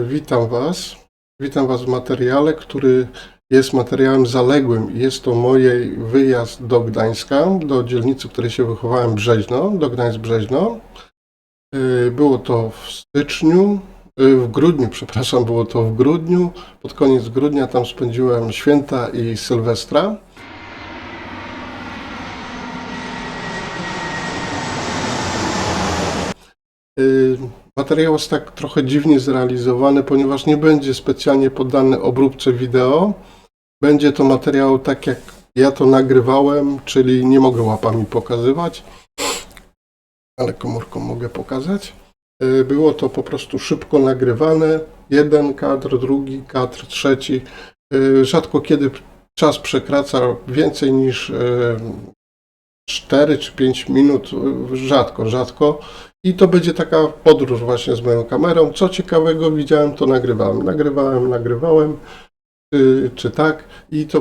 Witam Was. Witam Was w materiale, który jest materiałem zaległym. Jest to mój wyjazd do Gdańska, do dzielnicy, w której się wychowałem, Brzeźno, do Gdańsk-Brzeźno. Było to w styczniu, w grudniu, przepraszam, było to w grudniu. Pod koniec grudnia tam spędziłem święta i Sylwestra. Materiał jest tak trochę dziwnie zrealizowany, ponieważ nie będzie specjalnie poddany obróbce wideo. Będzie to materiał tak jak ja to nagrywałem, czyli nie mogę łapami pokazywać, ale komórką mogę pokazać. Było to po prostu szybko nagrywane. Jeden kadr, drugi kadr, trzeci. Rzadko kiedy czas przekracza więcej niż 4 czy 5 minut, rzadko. I to będzie taka podróż właśnie z moją kamerą. Co ciekawego widziałem, to nagrywałem, czy tak. I to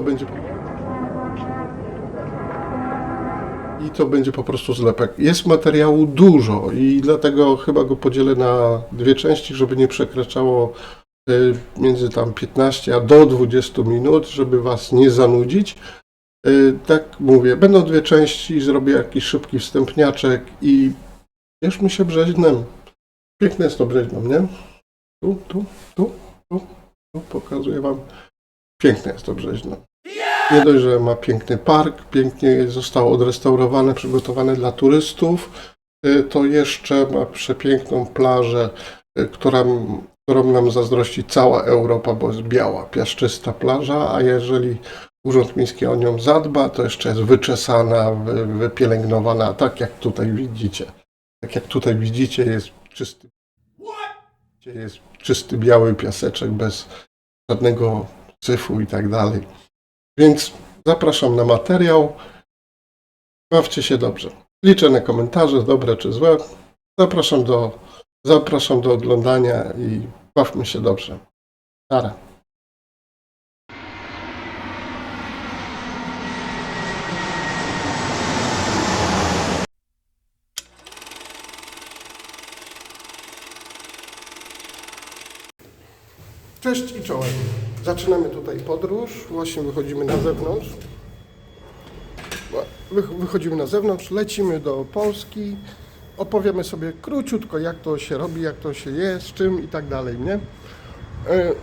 będzie po prostu zlepek. Jest materiału dużo i dlatego chyba go podzielę na dwie części, żeby nie przekraczało między tam 15 a do 20 minut, żeby Was nie zanudzić. Tak mówię, będą dwie części, zrobię jakiś szybki wstępniaczek i cieszmy się Brzeźnem. Piękne jest to Brzeźno, nie? Tu, pokazuję Wam. Piękne jest to Brzeźno. Nie dość, że ma piękny park, pięknie zostało odrestaurowane, przygotowane dla turystów, to jeszcze ma przepiękną plażę, którą nam zazdrości cała Europa, bo jest biała, piaszczysta plaża, a jeżeli Urząd Miejski o nią zadba, to jeszcze jest wyczesana, wypielęgnowana, tak jak tutaj widzicie. Tak jak tutaj widzicie, jest czysty biały piaseczek, bez żadnego syfu i tak dalej. Więc zapraszam na materiał. Bawcie się dobrze. Liczę na komentarze, dobre czy złe. Zapraszam do oglądania i bawmy się dobrze. Nara. Cześć i czołem. Zaczynamy tutaj podróż. Właśnie wychodzimy na zewnątrz. Lecimy do Polski. Opowiemy sobie króciutko, jak to się robi, jak to się je, z czym i tak dalej, nie?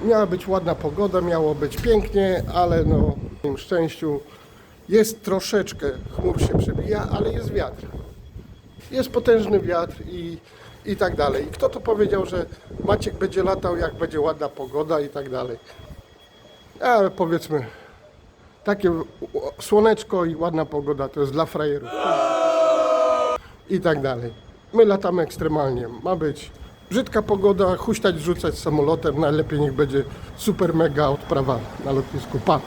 Miała być ładna pogoda, miało być pięknie, ale no, w moim szczęściu jest troszeczkę, chmur się przebija, ale jest wiatr. Jest potężny wiatr i tak dalej. Kto to powiedział, że Maciek będzie latał, jak będzie ładna pogoda i tak dalej. Ale powiedzmy, takie słoneczko i ładna pogoda to jest dla frajerów. I tak dalej. My latamy ekstremalnie. Ma być brzydka pogoda, huśtać, rzucać samolotem. Najlepiej niech będzie super mega odprawa na lotnisku. Pa!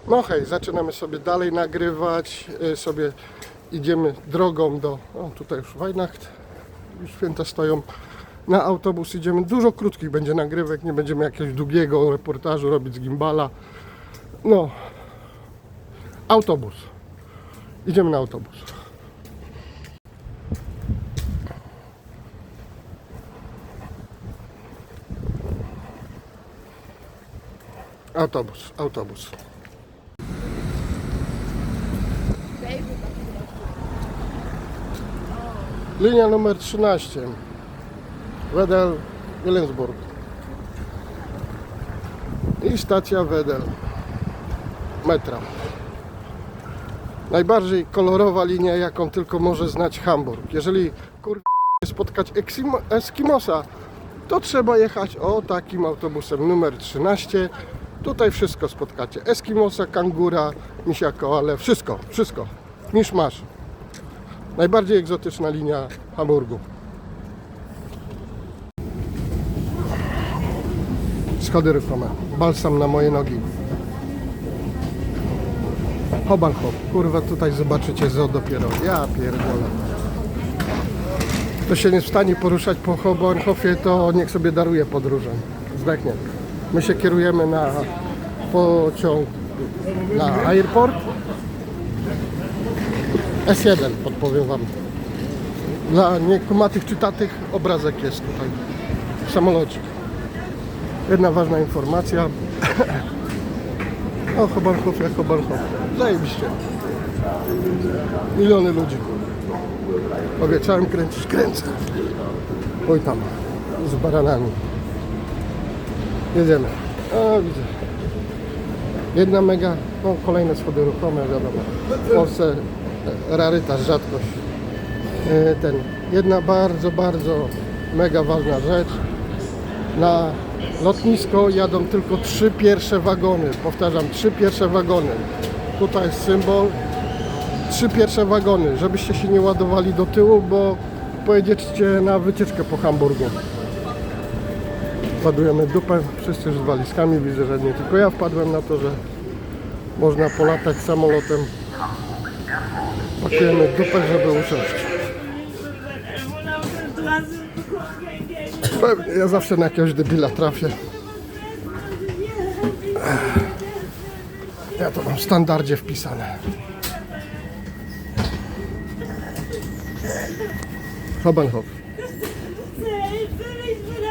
No hej, zaczynamy sobie dalej nagrywać. Sobie idziemy drogą do... O, tutaj już Weihnacht. Już święta stoją. Na autobus idziemy. Dużo krótkich będzie nagrywek. Nie będziemy jakiegoś długiego reportażu robić z gimbala. No. Autobus. Idziemy na autobus. Autobus. Linia numer 13. Wedel, Wilhelmsburg. I stacja Wedel. Metra. Najbardziej kolorowa linia, jaką tylko może znać Hamburg. Jeżeli spotkać Eskimosa, to trzeba jechać takim autobusem numer 13. Tutaj wszystko spotkacie. Eskimosa, kangura, misia koale, wszystko. Misz masz. Najbardziej egzotyczna linia Hamburgu. Schody ruchome. Balsam na moje nogi. Hobanhof. Kurwa, tutaj zobaczycie zo dopiero. Ja pierdolę. Kto się nie w stanie poruszać po Hobanhofie, to niech sobie daruje podróżę. Zdechnie. My się kierujemy na pociąg na airport. S1 podpowiem Wam. Dla niekumatych czytatych obrazek jest tutaj w samolocie. Jedna ważna informacja. O, Chobanchow jak Chobanchow. Zajebiście. Miliony ludzi. Obiecałem kręcić, kręcę. Oj tam, z baranami. Jedziemy. O, widzę. Jedna mega, no kolejne schody ruchome, wiadomo. W Polsce rarytas, rzadkość. Jedna bardzo, bardzo mega ważna rzecz. Na lotnisko jadą tylko 3 pierwsze wagony. Powtarzam, 3 pierwsze wagony. Tutaj jest symbol. 3 pierwsze wagony, żebyście się nie ładowali do tyłu, bo pojedziecie na wycieczkę po Hamburgu. Ładujemy dupę, wszyscy już z walizkami. Widzę, że nie tylko ja wpadłem na to, że można polatać samolotem. Pakujemy dupę, żeby usiąść. Pewnie, ja zawsze na jakiegoś debila trafię. Ja to mam w standardzie wpisane. Chobanchow.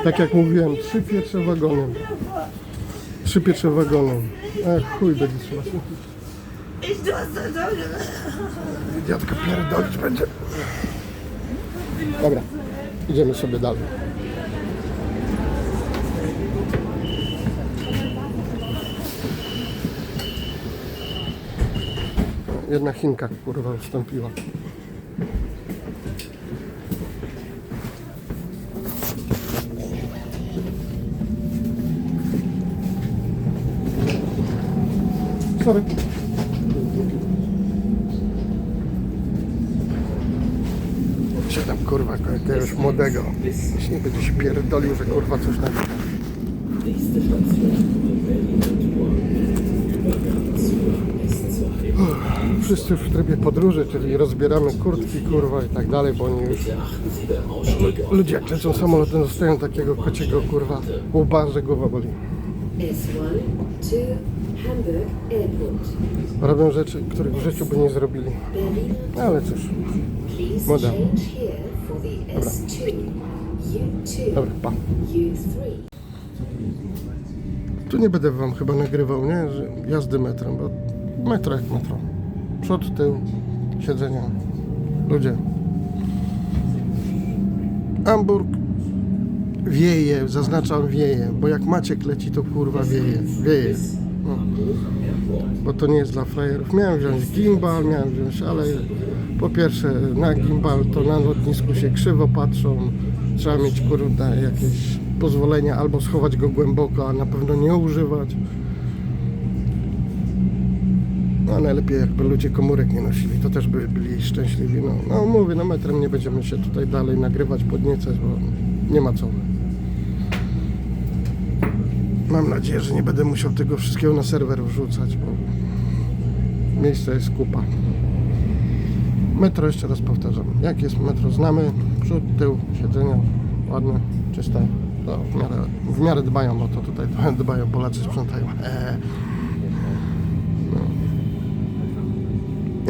Tak jak mówiłem, 3 pierwsze wagony. 3 pierwsze wagony. Chuj będzie trzeba. Dziadka pierdolić będzie. Dobra, idziemy sobie dalej. Jedna Chinka, kurwa, wstąpiła. Sorry. Siadam, kurwa, jakiegoś młodego. Jeśli nie będzie się pierdolił, że kurwa coś na wszyscy już w trybie podróży, czyli rozbieramy kurtki, kurwa i tak dalej, bo oni już... Ludzie jak lecą samolotem, dostają takiego kociego, kurwa, łba, że głowa boli. Robią rzeczy, których w życiu by nie zrobili. Ale cóż, moda. Dobra, pa. Tu nie będę Wam chyba nagrywał, nie? Że jazdy metrem, bo metro jak metro. Przód, tył, siedzenia, ludzie. Hamburg wieje, zaznaczam wieje, bo jak Maciek leci, to kurwa wieje. No. Bo to nie jest dla frajerów. Miałem wziąć gimbal, ale po pierwsze na gimbal to na lotnisku się krzywo patrzą, trzeba mieć kurwa jakieś pozwolenia albo schować go głęboko, a na pewno nie używać. No najlepiej jakby ludzie komórek nie nosili, to też by byli szczęśliwi. No mówię, no metrem nie będziemy się tutaj dalej nagrywać, podniecać, bo nie ma co. Mam nadzieję, że nie będę musiał tego wszystkiego na serwer wrzucać, bo miejsca jest kupa. Metro, jeszcze raz powtarzam, jak jest metro, znamy, przód, tył, siedzenia, ładne, czyste, to w miarę dbają, bo to tutaj trochę dbają, Polacy sprzątają. No.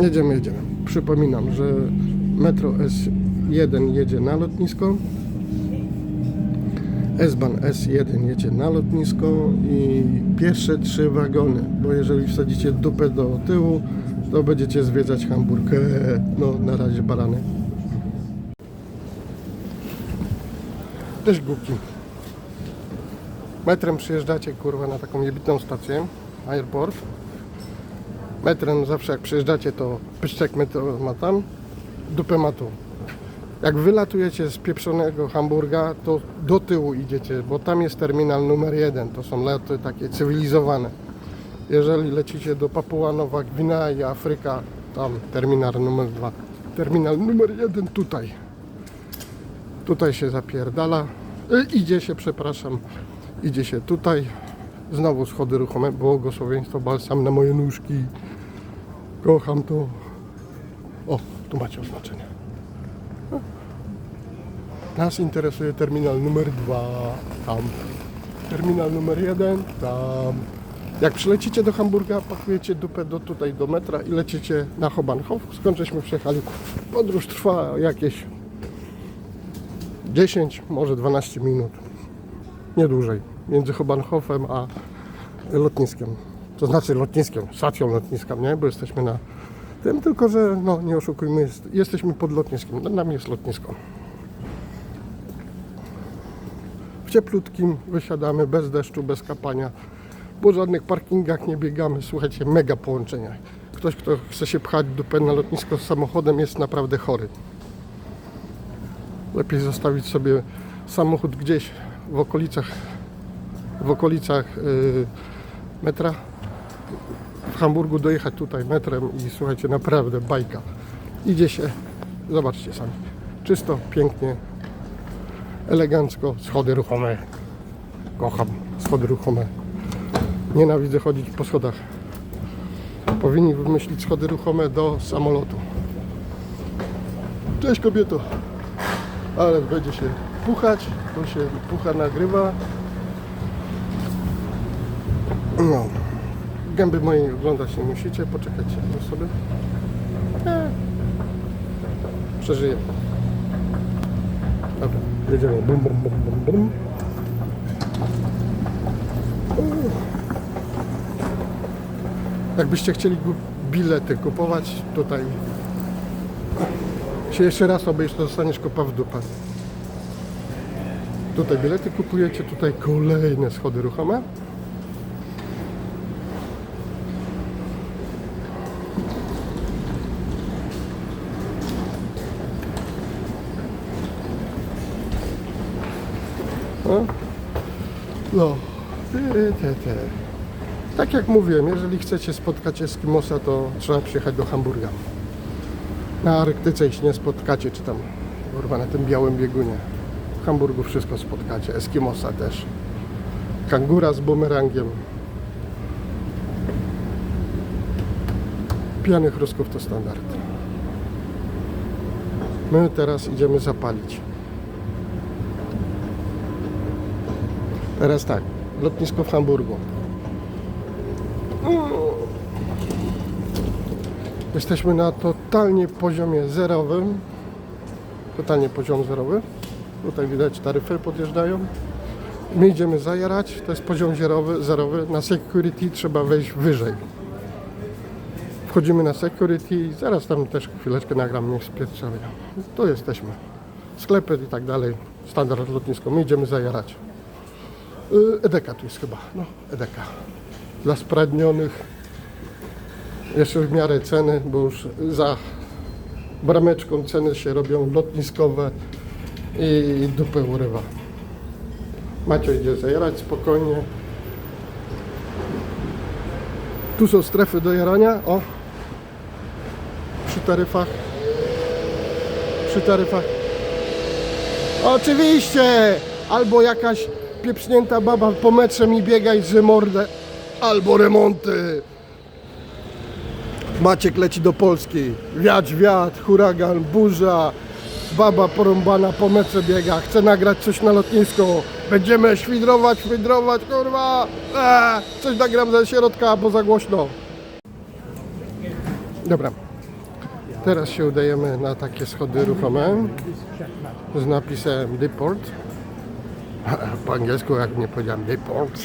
Jedziemy. Przypominam, że metro S1 jedzie na lotnisko, S-Bahn S1 jedzie na lotnisko i pierwsze 3 wagony, bo jeżeli wsadzicie dupę do tyłu, to będziecie zwiedzać Hamburg. No, na razie barany. Też głupki. Metrem przyjeżdżacie, kurwa, na taką jebitną stację, airport. Metrem zawsze jak przyjeżdżacie, to pyszczek metro ma tam, dupę ma tu. Jak wylatujecie z pieprzonego Hamburga, to do tyłu idziecie, bo tam jest terminal numer 1. To są loty takie cywilizowane. Jeżeli lecicie do Papua Nowa Gwinea i Afryka, tam terminal numer 2. Terminal numer 1 tutaj. Tutaj się zapierdala. Idzie się tutaj. Znowu schody ruchome. Błogosławieństwo, balsam na moje nóżki. Kocham to. O, tu macie oznaczenie. Nas interesuje terminal numer 2, tam. Terminal numer 1, tam. Jak przylecicie do Hamburga, pakujecie dupę tutaj do metra i lecicie na Hauptbahnhof, skąd żeśmy przyjechali. Podróż trwa jakieś 10, może 12 minut. Nie dłużej. Między Hauptbahnhofem a lotniskiem. To znaczy lotniskiem, stacją lotniska, nie? Bo jesteśmy na tym, tylko że no nie oszukujmy, jesteśmy pod lotniskiem. Nad nami jest lotnisko. W cieplutkim wysiadamy, bez deszczu, bez kapania. Po żadnych parkingach nie biegamy. Słuchajcie, mega połączenia. Ktoś, kto chce się pchać dupę na lotnisko z samochodem, jest naprawdę chory. Lepiej zostawić sobie samochód gdzieś w okolicach metra. W Hamburgu dojechać tutaj metrem i słuchajcie, naprawdę bajka. Idzie się, zobaczcie sami. Czysto, pięknie, elegancko, schody ruchome. Kocham schody ruchome. Nienawidzę chodzić po schodach. Powinni wymyślić schody ruchome do samolotu. Cześć kobieto. Ale będzie się puchać, to się pucha nagrywa. No. Gęby mojej oglądać nie musicie, poczekajcie sobie. Przeżyję. Dobra, jedziemy. Bum, bum, bum, bum, bum. Jakbyście chcieli bilety kupować, tutaj się jeszcze raz obejrzysz, to dostaniesz kopa w dupę. Tutaj bilety kupujecie, tutaj kolejne schody ruchome. No, tak jak mówiłem, jeżeli chcecie spotkać Eskimosa, to trzeba przyjechać do Hamburga. Na Arktyce ich nie spotkacie, czy tam kurwa, na tym białym biegunie. W Hamburgu wszystko spotkacie, Eskimosa też. Kangura z bumerangiem. Pijanych Rusków to standard. My teraz idziemy zapalić. Teraz tak, lotnisko w Hamburgu. Jesteśmy na totalnie poziomie zerowym. Totalnie poziom zerowy. Tutaj widać taryfy podjeżdżają. My idziemy zajarać, to jest poziom zerowy. Na security trzeba wejść wyżej. Wchodzimy na security i zaraz tam też chwileczkę nagram, niech spieprzamy. Tu jesteśmy. Sklepy i tak dalej. Standard lotnisko. My idziemy zajarać. Edeka tu jest chyba. No, Edeka. Dla spragnionych. Jeszcze w miarę ceny, bo już za brameczką ceny się robią lotniskowe i dupę urywa. Macio idzie zajarać spokojnie. Tu są strefy do jarania. O! Przy taryfach. Oczywiście! Albo jakaś pieprznięta baba po metrze mi biega i drze mordę. Albo remonty. Maciek leci do Polski. Wiatr, huragan, burza. Baba porąbana po metrze biega. Chce nagrać coś na lotnisku. Będziemy świdrować, kurwa. Coś nagram ze środka, bo za głośno. Dobra. Teraz się udajemy na takie schody ruchome z napisem Deport. Po angielsku, jak nie powiedziałem, Deport.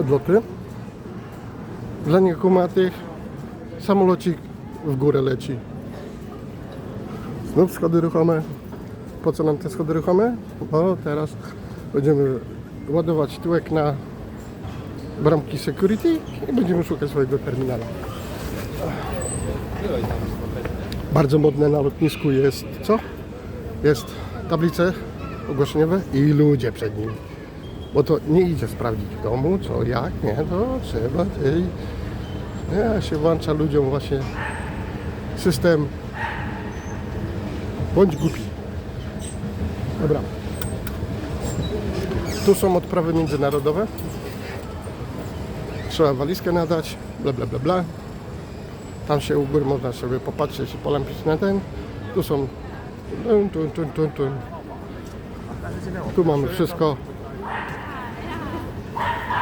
Odloty. Dla niekumatych samolocik w górę leci. Znów schody ruchome. Po co nam te schody ruchome? Bo teraz będziemy ładować tyłek na bramki security i będziemy szukać swojego terminala. Bardzo modne na lotnisku jest co? Jest tablice ogłoszeniowe i ludzie przed nimi. Bo to nie idzie sprawdzić w domu, co, jak, nie, to trzeba się włącza ludziom właśnie system bądź głupi. Dobra. Tu są odprawy międzynarodowe. Trzeba walizkę nadać, bla bla bla bla. Tam się u góry można sobie popatrzeć i polampić na ten. Tu są Tu mamy wszystko.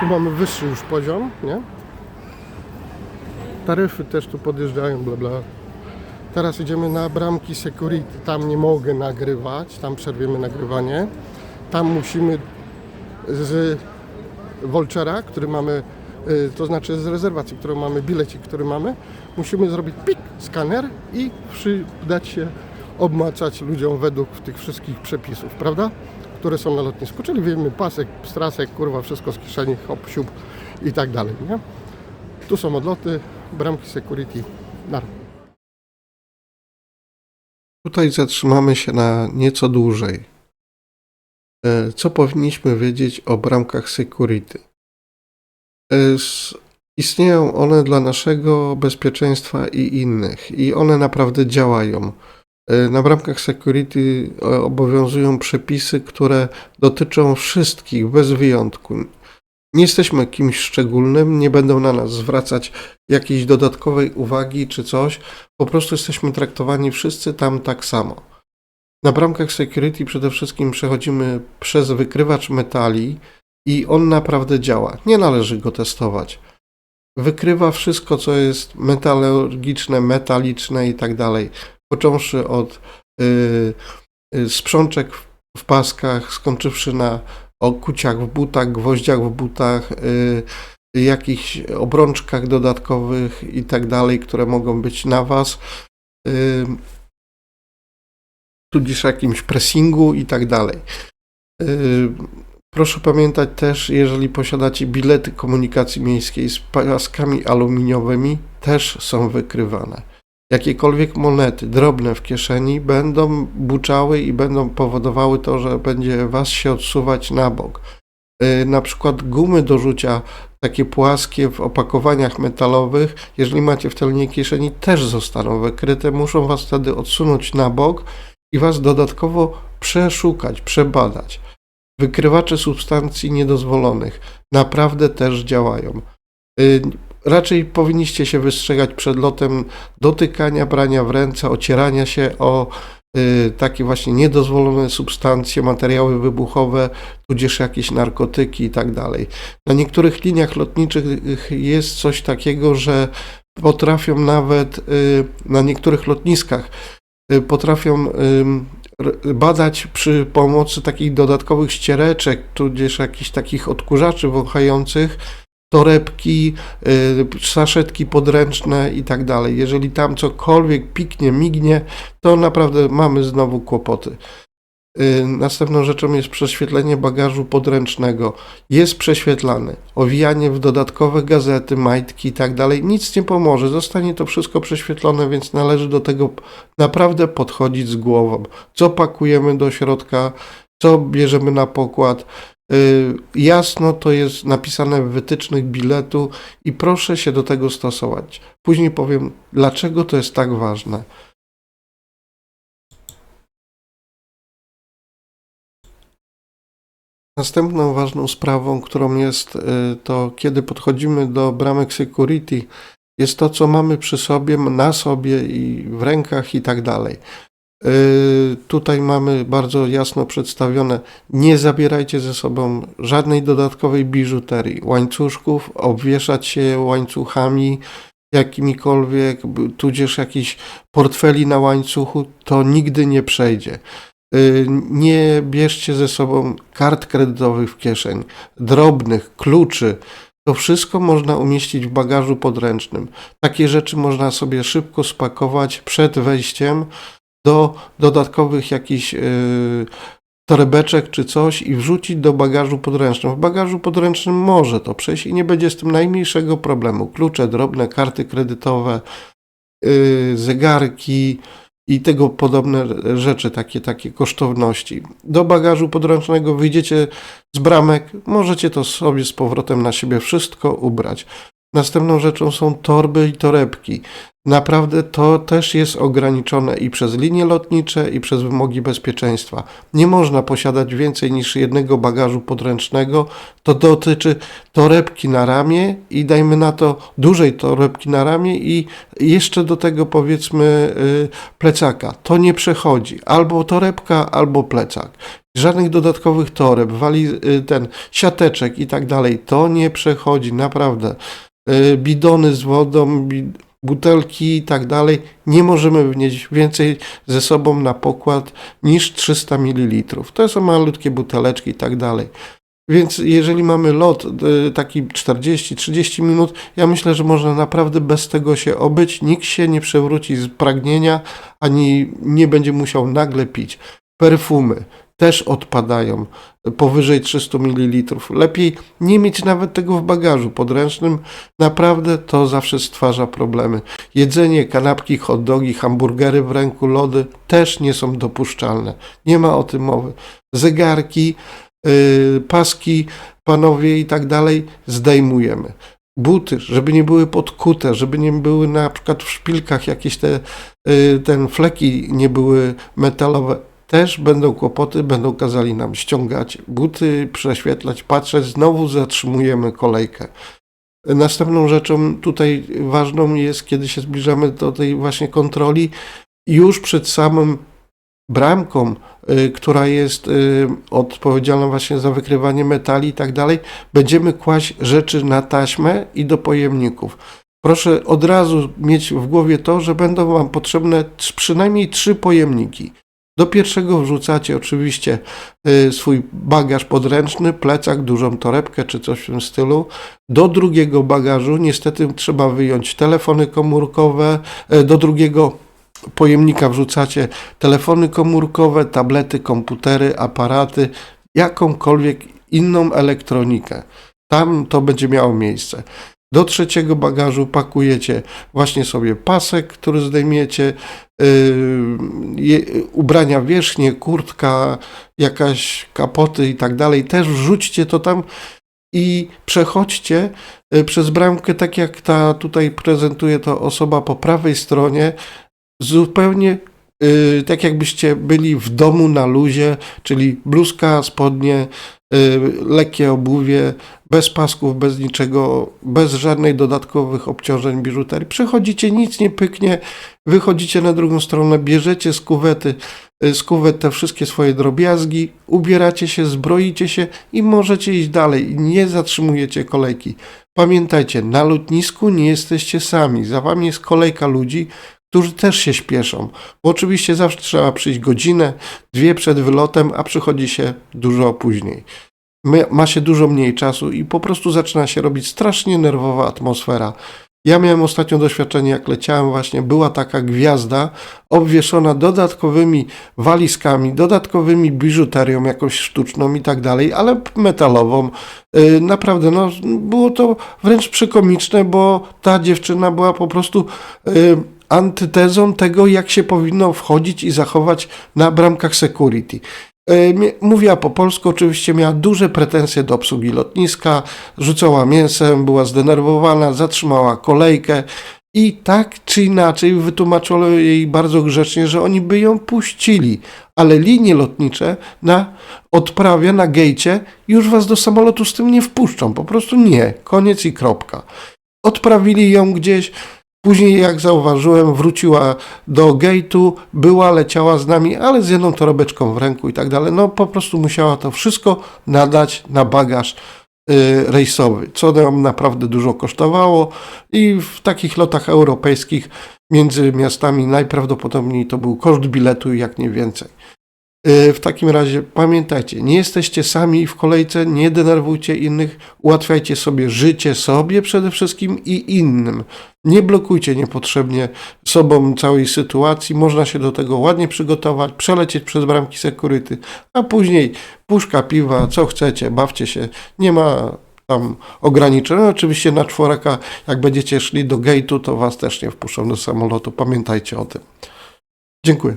Tu mamy wyższy już poziom, nie? Taryfy też tu podjeżdżają, bla bla. Teraz idziemy na bramki security. Tam nie mogę nagrywać, tam przerwiemy nagrywanie. Tam musimy z vouchera, który mamy, to znaczy z rezerwacji, którą mamy, bilecik, który mamy, musimy zrobić pik, skaner i dać się obmacać ludziom według tych wszystkich przepisów, prawda? Które są na lotnisku, czyli wiemy pasek, strasek, kurwa, wszystko z kieszeni, hop, siup i tak dalej, nie? Tu są odloty, bramki security, nar. Tutaj zatrzymamy się na nieco dłużej. Co powinniśmy wiedzieć o bramkach security? Istnieją one dla naszego bezpieczeństwa i innych i one naprawdę działają. Na bramkach security obowiązują przepisy, które dotyczą wszystkich bez wyjątku. Nie jesteśmy kimś szczególnym, nie będą na nas zwracać jakiejś dodatkowej uwagi czy coś. Po prostu jesteśmy traktowani wszyscy tam tak samo. Na bramkach security przede wszystkim przechodzimy przez wykrywacz metali i on naprawdę działa. Nie należy go testować. Wykrywa wszystko, co jest metalurgiczne, metaliczne i tak dalej. Począwszy od sprzączek w paskach, skończywszy na okuciach w butach, gwoździach w butach, jakichś obrączkach dodatkowych i tak dalej, które mogą być na Was, tudzież jakimś pressingu i tak dalej. Proszę pamiętać też, jeżeli posiadacie bilety komunikacji miejskiej z paskami aluminiowymi, też są wykrywane. Jakiekolwiek monety drobne w kieszeni będą buczały i będą powodowały to, że będzie Was się odsuwać na bok. Na przykład gumy do rzucia, takie płaskie w opakowaniach metalowych, jeżeli macie w tylnej kieszeni, też zostaną wykryte, muszą Was wtedy odsunąć na bok i Was dodatkowo przeszukać, przebadać. Wykrywacze substancji niedozwolonych naprawdę też działają. Raczej powinniście się wystrzegać przed lotem dotykania, brania w ręce, ocierania się o takie właśnie niedozwolone substancje, materiały wybuchowe, tudzież jakieś narkotyki i tak dalej. Na niektórych liniach lotniczych jest coś takiego, że potrafią nawet na niektórych lotniskach potrafią badać przy pomocy takich dodatkowych ściereczek, tudzież jakichś takich odkurzaczy wąchających, torebki, saszetki podręczne i tak dalej. Jeżeli tam cokolwiek piknie, mignie, to naprawdę mamy znowu kłopoty. Następną rzeczą jest prześwietlenie bagażu podręcznego. Jest prześwietlany. Owijanie w dodatkowe gazety, majtki i tak dalej. Nic nie pomoże. Zostanie to wszystko prześwietlone, więc należy do tego naprawdę podchodzić z głową. Co pakujemy do środka, co bierzemy na pokład. Jasno to jest napisane w wytycznych biletu i proszę się do tego stosować. Później powiem, dlaczego to jest tak ważne. Następną ważną sprawą, którą jest to, kiedy podchodzimy do bramek security, jest to, co mamy przy sobie, na sobie i w rękach i tak dalej. Tutaj mamy bardzo jasno przedstawione, nie zabierajcie ze sobą żadnej dodatkowej biżuterii, łańcuszków, obwieszać się łańcuchami jakimikolwiek, tudzież jakichś portfeli na łańcuchu, to nigdy nie przejdzie. Nie bierzcie ze sobą kart kredytowych w kieszeń, drobnych, kluczy. To wszystko można umieścić w bagażu podręcznym. Takie rzeczy można sobie szybko spakować przed wejściem do dodatkowych jakichś torebeczek czy coś i wrzucić do bagażu podręcznego. W bagażu podręcznym może to przejść i nie będzie z tym najmniejszego problemu. Klucze drobne, karty kredytowe, zegarki i tego podobne rzeczy, takie kosztowności. Do bagażu podręcznego wyjdziecie z bramek, możecie to sobie z powrotem na siebie wszystko ubrać. Następną rzeczą są torby i torebki. Naprawdę to też jest ograniczone i przez linie lotnicze, i przez wymogi bezpieczeństwa. Nie można posiadać więcej niż jednego bagażu podręcznego. To dotyczy torebki na ramię i dajmy na to dużej torebki na ramię i jeszcze do tego powiedzmy plecaka. To nie przechodzi. Albo torebka, albo plecak. żadnych dodatkowych toreb, siateczek i tak dalej. To nie przechodzi, naprawdę. Bidony z wodą, butelki i tak dalej. Nie możemy wnieść więcej ze sobą na pokład niż 300 ml. To są malutkie buteleczki i tak dalej. Więc jeżeli mamy lot taki 40-30 minut, ja myślę, że można naprawdę bez tego się obyć. Nikt się nie przewróci z pragnienia, ani nie będzie musiał nagle pić. Perfumy też odpadają powyżej 300 ml. Lepiej nie mieć nawet tego w bagażu podręcznym. Naprawdę to zawsze stwarza problemy. Jedzenie, kanapki, hot dogi, hamburgery w ręku, lody też nie są dopuszczalne. Nie ma o tym mowy. Zegarki, paski, panowie i tak dalej zdejmujemy. Buty, żeby nie były podkute, żeby nie były na przykład w szpilkach jakieś te fleki nie były metalowe. Też będą kłopoty, będą kazali nam ściągać buty, prześwietlać, patrzeć, znowu zatrzymujemy kolejkę. Następną rzeczą tutaj ważną jest, kiedy się zbliżamy do tej właśnie kontroli, już przed samym bramką, która jest odpowiedzialna właśnie za wykrywanie metali i tak dalej, będziemy kłaść rzeczy na taśmę i do pojemników. Proszę od razu mieć w głowie to, że będą Wam potrzebne przynajmniej 3 pojemniki. Do pierwszego wrzucacie oczywiście swój bagaż podręczny, plecak, dużą torebkę czy coś w tym stylu. Do drugiego bagażu niestety trzeba wyjąć telefony komórkowe, do drugiego pojemnika wrzucacie telefony komórkowe, tablety, komputery, aparaty, jakąkolwiek inną elektronikę. Tam to będzie miało miejsce. Do trzeciego bagażu pakujecie właśnie sobie pasek, który zdejmiecie, ubrania wierzchnie, kurtka, jakaś kapoty i tak dalej. Też wrzućcie to tam i przechodźcie przez bramkę, tak jak ta tutaj prezentuje to osoba po prawej stronie, zupełnie tak jakbyście byli w domu na luzie, czyli bluzka, spodnie, lekkie obuwie, bez pasków, bez niczego, bez żadnych dodatkowych obciążeń biżuterii. Przechodzicie, nic nie pyknie, wychodzicie na drugą stronę, bierzecie z kuwet te wszystkie swoje drobiazgi, ubieracie się, zbroicie się i możecie iść dalej. Nie zatrzymujecie kolejki. Pamiętajcie, na lotnisku nie jesteście sami. Za wami jest kolejka ludzi, którzy też się śpieszą, bo oczywiście zawsze trzeba przyjść godzinę, 2 przed wylotem, a przychodzi się dużo później. Ma się dużo mniej czasu i po prostu zaczyna się robić strasznie nerwowa atmosfera. Ja miałem ostatnio doświadczenie, jak leciałem właśnie, była taka gwiazda obwieszona dodatkowymi walizkami, dodatkowymi biżuterią jakąś sztuczną i tak dalej, ale metalową. Naprawdę, no, było to wręcz przekomiczne, bo ta dziewczyna była po prostu antytezą tego, jak się powinno wchodzić i zachować na bramkach security. Mówiła po polsku, oczywiście miała duże pretensje do obsługi lotniska, rzucała mięsem, była zdenerwowana, zatrzymała kolejkę i tak czy inaczej wytłumaczono jej bardzo grzecznie, że oni by ją puścili, ale linie lotnicze na odprawie, na gejcie już was do samolotu z tym nie wpuszczą, po prostu nie, koniec i kropka. Odprawili ją gdzieś. Później, jak zauważyłem, wróciła do gate'u, leciała z nami, ale z jedną torebeczką w ręku i tak dalej. No po prostu musiała to wszystko nadać na bagaż rejsowy, co nam naprawdę dużo kosztowało i w takich lotach europejskich między miastami najprawdopodobniej to był koszt biletu, jak nie więcej. W takim razie pamiętajcie, nie jesteście sami w kolejce, nie denerwujcie innych, ułatwiajcie sobie życie sobie przede wszystkim i innym. Nie blokujcie niepotrzebnie sobą całej sytuacji, można się do tego ładnie przygotować, przelecieć przez bramki security, a później puszka piwa, co chcecie, bawcie się, nie ma tam ograniczeń. No, oczywiście na czworaka, jak będziecie szli do gate'u, to was też nie wpuszczą do samolotu, pamiętajcie o tym. Dziękuję.